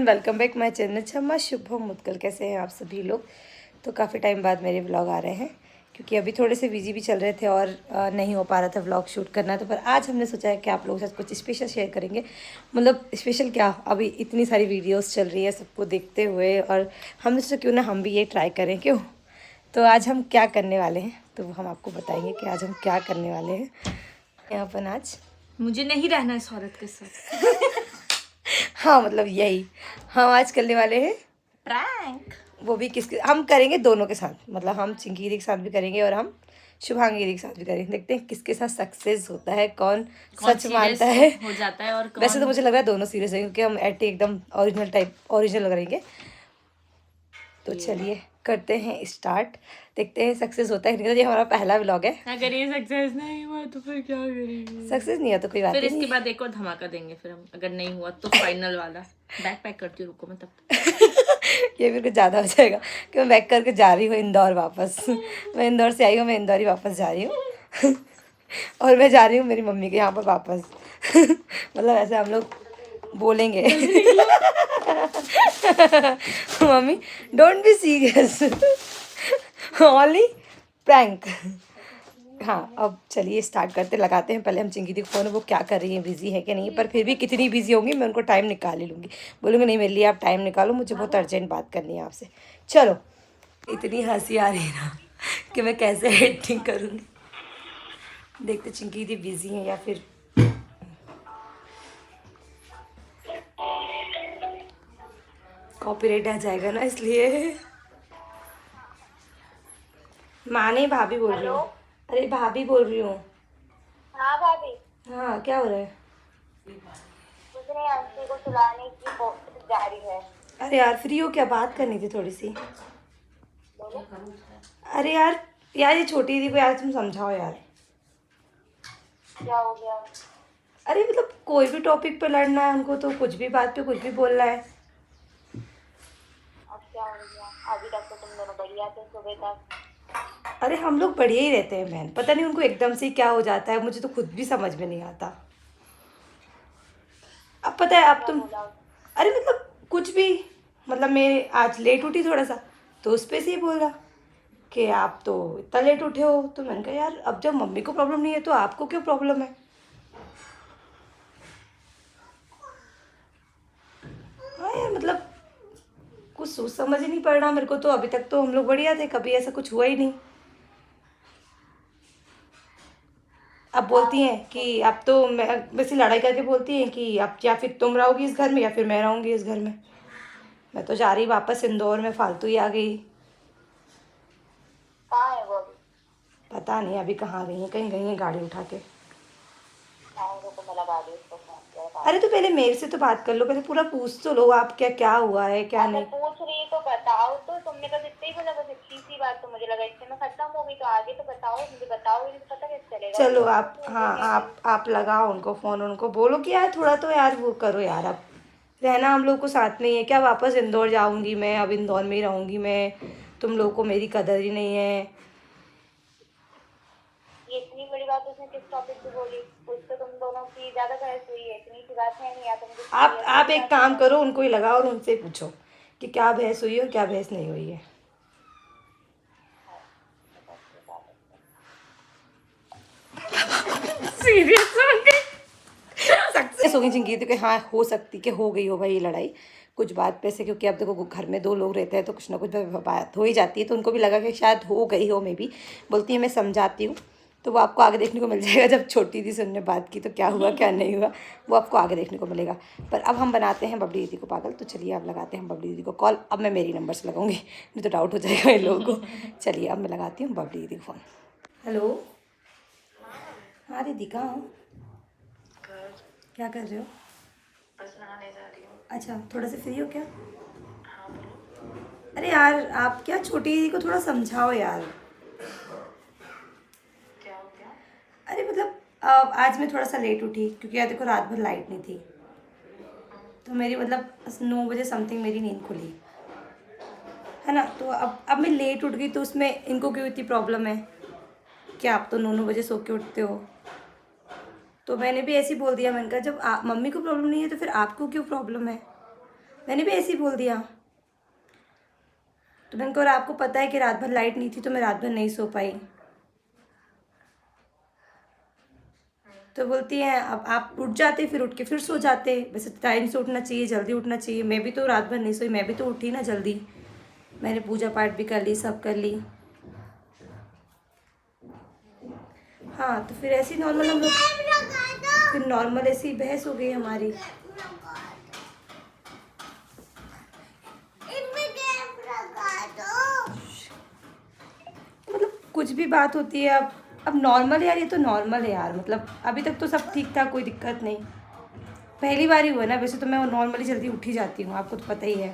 Welcome back my channel छम्मा शुभम मुदगल। कैसे हैं आप सभी लोग। तो काफ़ी टाइम बाद मेरे व्लॉग आ रहे हैं क्योंकि अभी थोड़े से बिजी भी चल रहे थे और नहीं हो पा रहा था व्लॉग शूट करना। तो पर आज हमने सोचा है कि आप लोगों के साथ कुछ स्पेशल शेयर करेंगे। मतलब स्पेशल क्या, अभी इतनी सारी वीडियोस चल रही है सबको देखते हुए और हमने सोचा क्यों ना हम भी ये ट्राई करें, क्यों। तो आज हम क्या करने वाले हैं तो हम आपको बताएंगे कि आज हम क्या करने वाले हैं। यहाँ पर आज मुझे नहीं रहना इस औरत के साथ। हाँ मतलब यही हम आज करने वाले हैं प्रैंक। वो भी किसके हम करेंगे, दोनों के साथ। मतलब हम चिंकी दीदी के साथ भी करेंगे और हम शुभांगी दीदी के साथ भी करेंगे। देखते हैं किसके साथ सक्सेस होता है, कौन सच मानता है हो जाता है और कौन... वैसे तो मुझे लग रहा है दोनों सीरियस है क्योंकि हम एटी एकदम ओरिजिनल करेंगे। तो चलिए करते हैं स्टार्ट, देखते हैं सक्सेस होता है नहीं। ये हमारा पहला व्लॉग है। अगर ये सक्सेस नहीं हुआ तो फिर क्या करेंगे। सक्सेस नहीं हुआ तो कोई बात फिर नहीं। इसके बाद एक और धमाका देंगे फिर हम, अगर नहीं हुआ तो फाइनल वाला। बैग पैक करती हूँ, रुको मैं तब ये फिर कुछ ज़्यादा हो जाएगा कि मैं बैक करके जा रही हूँ इंदौर वापस। मैं इंदौर से आई हूँ, मैं इंदौर ही वापस जा रही हूँ। और मैं जा रही हूँ मेरी मम्मी के यहाँ पर वापस। मतलब ऐसे हम लोग बोलेंगे। Mummy don't be serious, only prank. हाँ अब चलिए स्टार्ट करते, लगाते हैं। पहले हम चिंकी दी फ़ोन, वो क्या कर रही है, बिजी है कि नहीं। पर फिर भी कितनी बिजी होंगी मैं उनको टाइम निकाल ही लूँगी। बोलूँगी नहीं मेरे लिए आप टाइम निकालो, मुझे बहुत अर्जेंट बात करनी है आपसे। चलो इतनी हंसी आ रही है ना कि मैं कैसे एडिटिंग करूँगी। देखते चिंकी दी बिजी हैं या फिर कॉपीराइट आ जाएगा ना, इसलिए। माँ नहीं, भाभी बोल रही हूँ। अरे भाभी बोल रही हूँ। हाँ भाभी। हाँ क्या हो रहा है। कुछ नहीं, आंटी को सुलाने की कोशिश जारी है। अरे यार फ्री हो क्या, बात करनी थी थोड़ी सी। बोलो अरे यार यार ये छोटी दीदी को यार तुम समझाओ यार। क्या हो गया। अरे मतलब कोई भी टॉपिक पे लड़ना है उनको तो कुछ भी बात पे कुछ भी बोलना है। अब क्या हो गया, अभी तक तो तुम दोनों बढ़िया थे सुबह तक। अरे हम लोग बढ़िया ही रहते हैं बहन, पता नहीं उनको एकदम से क्या हो जाता है, मुझे तो खुद भी समझ में नहीं आता। अब पता है अब क्या तुम, बोला। अरे मतलब कुछ भी, मतलब मैं आज लेट उठी थोड़ा सा तो उस पे से ही बोला कि आप तो इतना लेट उठे हो। तो मैंने कहा यार अब जब मम्मी को प्रॉब्लम नहीं है तो आपको क्यों प्रॉब्लम है। हाँ यार मतलब कुछ सोच समझ ही नहीं पड़ रहा मेरे को। तो अभी तक तो हम लोग बढ़िया थे, कभी ऐसा कुछ हुआ ही नहीं। अब बोलती हैं कि अब तो मैं वैसे लड़ाई करके बोलती हैं कि अब या फिर तुम रहोगी इस घर में या फिर मैं रहूँगी इस घर में। मैं तो जा रही वापस इंदौर में, फालतू ही आ गई। कहाँ है वो अभी। पता नहीं अभी कहाँ गई हैं, कहीं गई हैं गाड़ी उठा के। आएंगे तो मैं लगा दी उसको फोन किया था। अरे तो पहले मेरे से तो बात कर लो, पहले पूरा पूछ तो लो आप क्या क्या हुआ है क्या अगर नहीं। पूछ रही तो बताओ। तो तुमने बस इतना ही बोला, बस इतनी सी बात। तो मुझे लगा इससे मैं खत्म हो गई, तो आगे तो बताओ, मुझे बताओगे नहीं तो पता कैसे चलेगा। चलो तुम आप, पूछ हाँ रही हो आप लगाओ उनको फ़ोन, उनको बोलो कि यार थोड़ा तो यार वो करो यार। अब रहना हम लोग को साथ नहीं है क्या, वापस इंदौर जाऊंगी मैं, अब इंदौर में ही रहूंगी मैं। तुम लोगों को मेरी कदर ही नहीं है। ये इतनी बड़ी बात उसने किस टॉपिक पे बोली। कुछ तो तुम दोनों की ज्यादा बहस हुई है, इतनी सी बात है नहीं। या तो मुझे आप क्लियर आप करके एक बात काम बताओ। करो, उनको ही लगाओ और उनसे पूछो कि क्या बहस हुई है और क्या बहस नहीं हुई है। सीरियस हो गई। सक्सेस हो गई जिंदगी तो कि हाँ हो सकती कि हो गई हो भाई ये लड़ाई कुछ बात पे से। क्योंकि अब देखो घर में दो लोग रहते हैं तो कुछ ना कुछ बात हो ही जाती है। तो उनको भी लगा कि शायद हो गई हो, मे बी। बोलती है मैं समझाती हूँ। तो वो आपको आगे देखने को मिल जाएगा, जब छोटी दी से उनने बात की तो क्या हुआ क्या नहीं हुआ वो आपको आगे देखने को मिलेगा। पर अब हम बनाते हैं बबली दीदी को पागल। तो चलिए अब लगाते हैं बबली दीदी को कॉल। अब मैं मेरी नंबर से लगाऊंगी, नहीं तो डाउट हो जाएगा इन लोगों को। चलिए अब मैं लगाती हूँ बबली दीदी को फ़ोन। हेलो हाँ दीदी कहाँ हो, क्या कर रहे हो। बस नहाने जा रही हूँ। अच्छा थोड़ा सा फ्री हो क्या। हाँ बोलो। अरे यार आप क्या छोटी दीदी को थोड़ा समझाओ यार। क्या हो गया। अरे मतलब आज मैं थोड़ा सा लेट उठी क्योंकि यार देखो रात भर लाइट नहीं थी। तो मेरी मतलब 9 बजे समथिंग मेरी नींद खुली है ना। तो अब मैं लेट उठ गई तो उसमें इनको क्यों इतनी प्रॉब्लम है कि आप तो 9 9 बजे सो के उठते हो। तो मैंने भी ऐसे ही बोल दिया, मैंने कहा जब मम्मी को प्रॉब्लम नहीं है तो फिर आपको क्यों प्रॉब्लम है। मैंने भी ऐसे ही बोल दिया। तो मैंने कहा आपको पता है कि रात भर लाइट नहीं थी तो मैं रात भर नहीं सो पाई। तो बोलती हैं अब आप उठ जाते फिर उठ के फिर सो जाते, वैसे टाइम से उठना चाहिए, जल्दी उठना चाहिए। मैं भी तो रात भर नहीं सोई, मैं भी तो उठी ना जल्दी, मैंने पूजा पाठ भी कर ली, सब कर ली। हाँ तो फिर ऐसे ही नॉर्मल हम लोग, फिर नॉर्मल ऐसी ही बहस हो गई हमारी। मतलब कुछ भी बात होती है अब नॉर्मल यार, ये तो नॉर्मल है यार, मतलब अभी तक तो सब ठीक था, कोई दिक्कत नहीं। पहली बार ही हुआ ना, वैसे तो मैं नॉर्मली जल्दी उठ ही जाती हूँ, आपको तो पता ही है।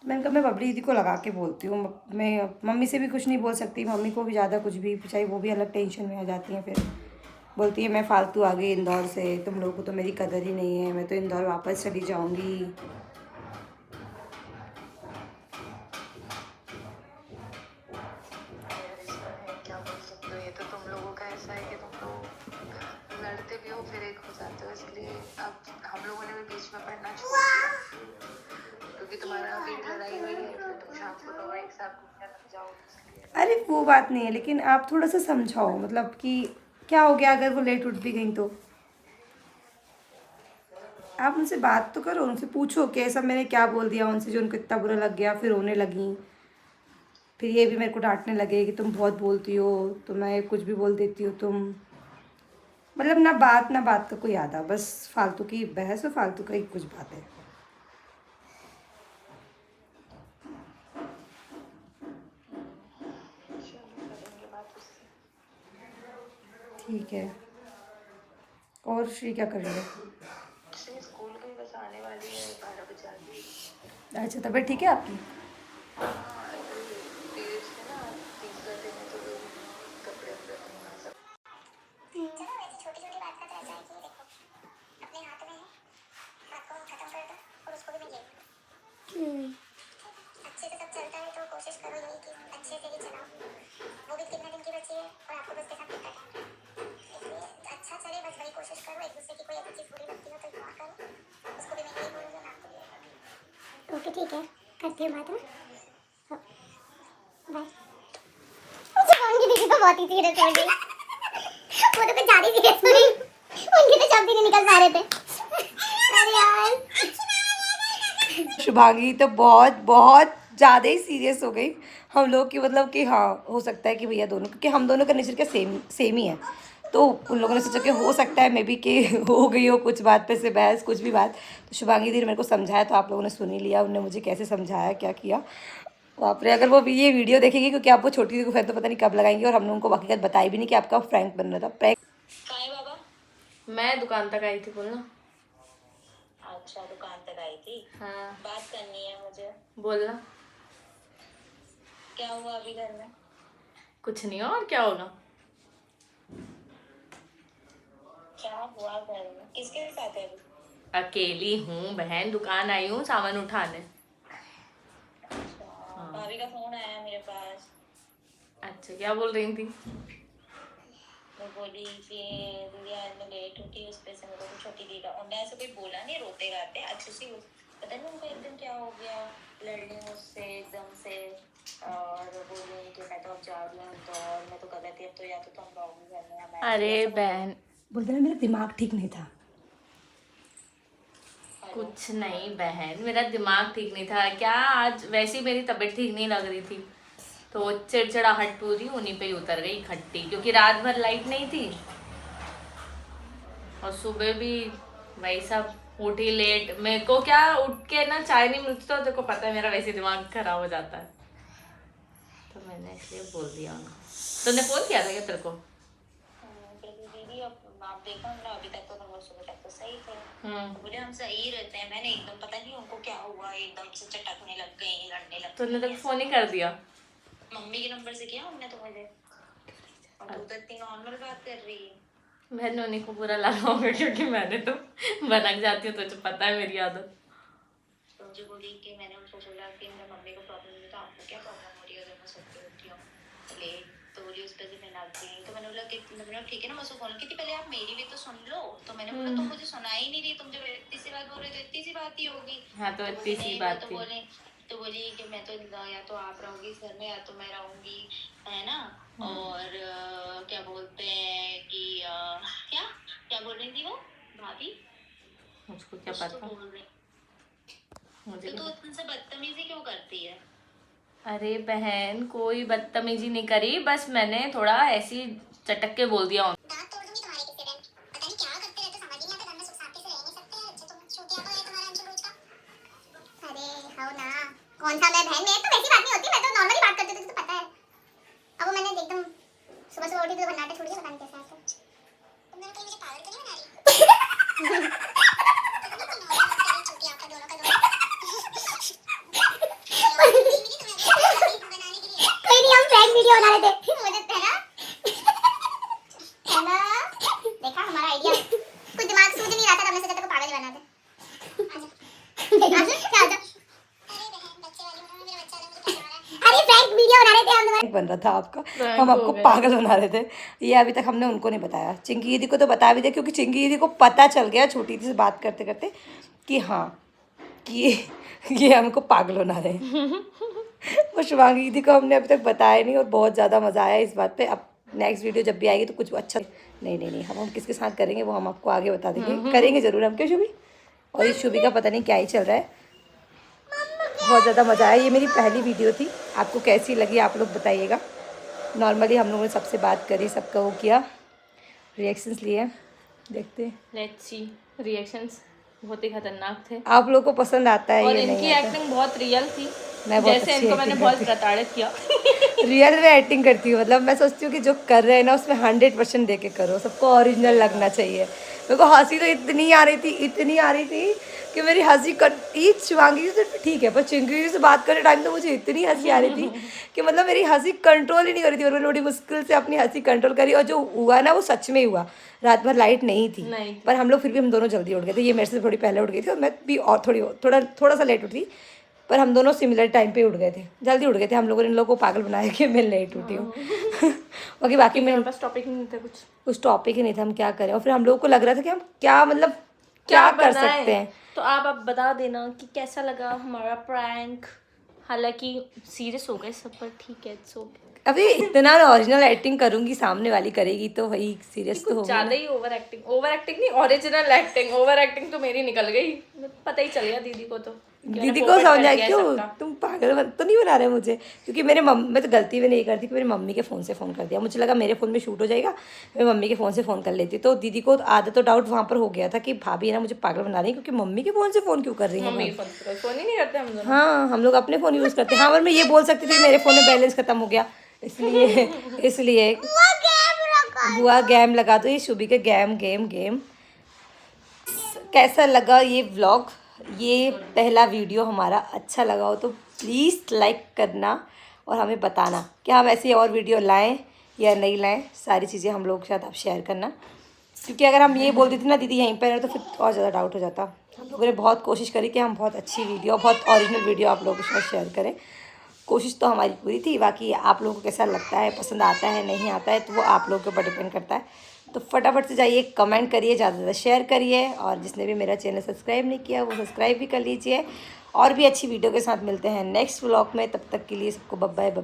मैंने कहा मैं बबली दीदी को लगा के बोलती हूँ, मैं मम्मी से भी कुछ नहीं बोल सकती, मम्मी को भी ज़्यादा कुछ भी चाहिए, वो भी अलग टेंशन में आ जाती हैं। फिर बोलती है मैं फालतू आ गई इंदौर से, तुम लोगों को तो मेरी कदर ही नहीं है, मैं तो इंदौर वापस चली जाऊँगी। क्या बोल सकते हो, ये तो तुम लोगों का ऐसा है कि तुम लोग लड़ते भी हो फिर एक हो जाते हो, इसलिए अब हम लोगों ने भी बीच में पढ़ना छोड़ दिया क्योंकि तुम्हारा अभी लड़ाई हुई है, फिर तुम शाम को दोनों एक साथ घूमने लग जाओ इसलिए। अरे वो बात नहीं है, लेकिन आप थोड़ा सा समझाओ, मतलब कि क्या हो गया अगर वो लेट उठ भी गई तो आप उनसे बात तो करो, उनसे पूछो कि ऐसा मैंने क्या बोल दिया उनसे जो उनको इतना बुरा लग गया, फिर रोने लगी। फिर ये भी मेरे को डांटने लगे कि तुम बहुत बोलती हो, तो मैं कुछ भी बोल देती हो तुम। मतलब ना बात का कोई आधा, बस फालतू की बहस और फालतू का ही कुछ बात है। चलो करेंगे बात उससे। ठीक है। और श्री क्या कर रही है? श्री स्कूल गई, बस आने वाली है, 12 बजे आ गई। अच्छा तबीयत ठीक है आपकी? हाँ पीरियड्स थे ना, तीसरा दिन है तो कपड़े वपड़े धोना सब। चलो ऐसी छोटी छोटी बात का तो ऐसा है कि देखो अपने हाथ में है, बात को खत्म कर दो और उसको भी मैं यही अच्छे से सब चलता है तो कोशिश करो यही कि अच्छे से ही चलाओ। वो भी कितने दिन की बची है और आपको बस के साथ कितना टाइम, इसलिए अच्छा चले बस वही कोशिश करो। एक दूसरे की कोई अच्छी चीज़ बुरी लगती हो तो इग्नोर करो, उसको भी मैं यही बोलूँगी और आपको भी यही बोलूँगी। ओके ठीक है, करती हूँ बात में। बाय। मुझे उनकी दीदी तो बहुत ही सीरियस हो गई, वो तो कुछ ज़्यादा सीरियस हो गई, उनके तो शब्द ही नहीं निकल पा रहे थे। अरे यार शुभांगी तो बहुत बहुत ज़्यादा ही सीरियस हो गई हम लोग की, मतलब कि हाँ हो सकता है कि भैया दोनों, क्योंकि हम दोनों का नेचर क्या सेम ही है, तो उन लोगों ने सोचा कि हो सकता है मे बी कि हो गई हो कुछ बात पे से बहस, कुछ भी बात। तो शुभांगी दी ने मेरे को समझाया, तो आप लोगों ने सुन ही लिया, उन्होंने मुझे कैसे समझाया क्या किया। बाप रे, अगर वो ये वीडियो देखेगी, क्योंकि आप वो छोटी सी फैन तो पता नहीं कब लगाएंगी, और हम लोगों को हकीकत बताई भी नहीं कि आपका प्रैंक बन रहा था। प्रैंक काय बाबा? मैं दुकान तक आई थी, बोलना। अच्छा दुकान तक आई थी, हाँ बात करनी है मुझे। बोलना। क्या हुआ अभी घर में? कुछ नहीं, और क्या होगा। क्या हुआ घर में, किसके साथ है अभी? अकेली हूँ बहन, दुकान आई हूँ सामान उठाने। अच्छा, भाभी का फोन आया मेरे पास, अच्छा क्या बोल रही थी? वो बोली कि दीदी आज मैं लेट उठी, उस पे से मेरे को छोटी दी का, उन्होंने ऐसे कोई बोला नहीं, रोते गाते अच्छे से, पता नहीं उनको एकदम क्या हो गया, लड़ने मुझसे एकदम से, और बोली कि मैं तो अब जा रही हूँ तो, और मैं तो गलत है, अब तो या तो तुम रहोगी घर में या मैं, अरे ऐसा बोला। बहन बोलते ना मेरा दिमाग ठीक नहीं था। कुछ नहीं बहन, मेरा दिमाग ठीक नहीं था क्या, आज वैसे ही मेरी तबीयत ठीक नहीं लग रही थी, तो चिड़चिड़ाहट पूरी उन्हीं पे ही उतर गई इकट्ठी, क्योंकि रात भर लाइट नहीं थी और सुबह भी वही सब, उठी लेट, मेरे को क्या उठ के ना चाय नहीं मिलती तो तेरे को पता है मेरा वैसे दिमाग खराब हो जाता है, तो मैंने इसलिए बोल दिया उनको। तूने फोन किया था क्या तेरे को? कहती दीदी अब आप देखो ना, अभी तक तो हम लोग सुबह तक तो सही थे, तो बोले हम सही रहते हैं, मैंने एकदम पता नहीं उनको क्या हुआ, एकदम से चटकने लग गई, लड़ने लग तूने गई तो फोन ही कर दिया। मम्मी के नंबर से किया हमने तो मुझे, और तू तो इतनी नॉर्मल बात कर रही है। मैंने उन्हीं को बुरा लगा होगा, क्योंकि मैंने तो भनक जाती हूँ, तुझे पता है मेरी आदत। तो मुझे बोली कि मैंने उनको बोला कि मेरे मम्मी को प्रॉब्लम नहीं, तो आपको क्या प्रॉब्लम हो रही है अगर मैं सोती उठती हूँ लेट, तो बोली उस पे से पहनाती नहीं। तो मैंने बोला कि ठीक है ना, मैं उसको फोन की थी पहले, आप मेरी भी तो सुन लो। तो मैंने बोला तुम मुझे सुना ही नहीं रही, तुम जब इतनी सी बात बोल रहे हो तो इतनी सी बात ही होगी। हाँ तो इतनी सी बात तो थी। बोली कि मैं तो या तो आप रहोगी इस घर में या तो मैं रहूंगी, है ना। और क्या बोलते हैं कि क्या क्या बोल रही थी वो भाभी, मुझको क्या कुछ तो पता, बोल रही। मुझे तो तू उनसे बदतमीजी क्यों करती है? अरे बहन कोई बदतमीजी नहीं करी, बस मैंने थोड़ा ऐसी चटक के बोल दिया। दांत तोड़ दूंगी तुम्हारे किसी दिन। पता नहीं क्या करते रहते, समझ ही नहीं आता, घर में सुख शांति से रह नहीं सकते। अच्छा तुम छूटिया तो है तुम्हारा अंशु रोज का। अरे हो ना, कौन सा मैं बहन, में तो वैसी बात नहीं होती, मैं तो नॉर्मली बात करती हूँ, तुझे तो पता है। अब वो मैंने एकदम सुबह सुबह उठी तो भन्नाटे छूट गया, पता नहीं कैसे आता। तुम मेरे कहीं मुझे पागल तो नहीं बना रही? छूटिया का दोनों का दोनों। कोई नहीं, हम फ्रेंड वीडियो बना रहे थे, मुझे है ना देखा हमारा आइडिया कुछ दिमाग सूझ नहीं रहा था, तब मैं सोचा तेरे को पागल ही बना दे। आजा क्या आजा। अरे बहन बच्चे वाली हूं, मेरा बच्चा मुझे पता रहा है। अरे फ्रैंक वीडियो बना रहे थे हम तुम्हारे। बन रहा था आपका, Prank हम हो आपको गया। पागल बना रहे थे। ये अभी तक हमने उनको नहीं बताया, चिंकी दीदी को तो बता भी दे, क्योंकि चिंकी दीदी को पता चल गया छोटी दी से बात करते करते कि हाँ कि ये हमको पागल बना रहे हैं। और शिवांगी दीदी को हमने अभी तक बताया नहीं, और बहुत ज़्यादा मज़ा आया इस बात पे। अब नेक्स्ट वीडियो जब भी आएगी तो कुछ अच्छा नहीं हम किसके साथ करेंगे वो हम आपको आगे बता देंगे, करेंगे ज़रूर हम, क्या शुभी। और इस शुभी का पता नहीं क्या ही चल रहा है, बहुत ज़्यादा मज़ा आया। ये मेरी पहली वीडियो थी, आपको कैसी लगी आप लोग बताइएगा। नॉर्मली हम लोगों ने सबसे बात करी, सबका वो किया, रिएक्शंस लिए, देखते हैं लेट्स सी, रिएक्शंस बहुत ही खतरनाक थे। आप लोगों को पसंद आता है और ये इनकी नहीं आता। एक्टिंग बहुत रियल थी, मैं बहुत जैसे अच्छी इनको मैंने acting बहुत करती प्रताड़ित किया। रियल में एक्टिंग करती हूँ, मतलब मैं सोचती हूँ कि जो कर रहे हैं ना उसमें 100% दे के करो, सबको ओरिजिनल लगना चाहिए। मेरे को हंसी तो इतनी आ रही थी कि मेरी हंसी शिवांगी से ठीक है, पर चिंकी से बात करने टाइम तो मुझे इतनी हंसी आ रही थी कि मतलब मेरी हंसी कंट्रोल ही नहीं हो रही थी, और मैंने बड़ी मुश्किल से अपनी हंसी कंट्रोल करी। और जो हुआ ना वो सच में हुआ, रात भर लाइट नहीं थी, नहीं। पर हम लोग फिर भी हम दोनों जल्दी उठ गए थे। ये मेरे से थोड़ी पहले उठ गई थी और मैं भी और थोड़ा सा लेट उठी, पर हम दोनों सिमिलर टाइम पे उठ गए थे, जल्दी उठ गए थे। हम लोगों ने इन लोगों को पागल बनाया कि मैं लेट उठी हूँ। बाकी मैं मेरे पास टॉपिक नहीं था कुछ टॉपिक ही नहीं था, हम क्या करें। और फिर हम लोगों को लग रहा था कि हम क्या मतलब क्या कर बनाएं? सकते हैं। तो आप अब बता देना कि कैसा लगा हमारा प्रैंक। हालांकि सीरियस हो गए सब, पर ठीक है, इट्स ओके। अभी इतना ओरिजिनल एक्टिंग करूंगी, सामने वाली करेगी तो वही सीरियस तो होगा। ज्यादा ही ओवर एक्टिंग नहीं, ओरिजिनल एक्टिंग। ओवर एक्टिंग तो मेरी निकल गई, पता ही चल गया दीदी को। तो दीदी को समझा क्यों तुम पागल तो नहीं बना रहे मुझे, क्योंकि मैं तो गलती में नहीं करती कि मेरी मम्मी के फ़ोन से फ़ोन कर दिया। मुझे लगा मेरे फ़ोन में शूट हो जाएगा, मैं मम्मी के फ़ोन से फ़ोन कर लेती। तो दीदी को आधा तो डाउट वहाँ पर हो गया था कि भाभी है ना मुझे पागल बना रही है, क्योंकि मम्मी के फ़ोन से फ़ोन क्यों कर रही मम्मी है। फोन ही नहीं करते हम दोनों। हाँ हम लोग अपने फ़ोन यूज़ करते हैं। हाँ और मैं ये बोल सकती थी मेरे फ़ोन में बैलेंस ख़त्म हो गया, इसलिए बुआ गेम लगा दो। ये शुभी के गेम। कैसा लगा ये व्लॉग, ये पहला वीडियो हमारा, अच्छा लगा हो तो प्लीज़ लाइक करना और हमें बताना कि हम ऐसी और वीडियो लाएं या नहीं लाएं। सारी चीज़ें हम लोग के साथ आप शेयर करना, क्योंकि अगर हम ये बोल देते ना दीदी यहीं पर है तो फिर और ज़्यादा डाउट हो जाता। हम लोगों ने बहुत कोशिश करी कि हम बहुत अच्छी वीडियो, बहुत ओरिजिनल वीडियो आप लोगों के साथ शेयर करें। कोशिश तो हमारी पूरी थी, बाकी आप लोगों को कैसा लगता है, पसंद आता है नहीं आता है, तो वो आप लोगों के ऊपर डिपेंड करता है। तो फटाफट से जाइए, कमेंट करिए, ज़्यादा से ज़्यादा शेयर करिए, और जिसने भी मेरा चैनल सब्सक्राइब नहीं किया वो सब्सक्राइब भी कर लीजिए। और भी अच्छी वीडियो के साथ मिलते हैं नेक्स्ट व्लॉग में, तब तक के लिए सबको बाय बाय।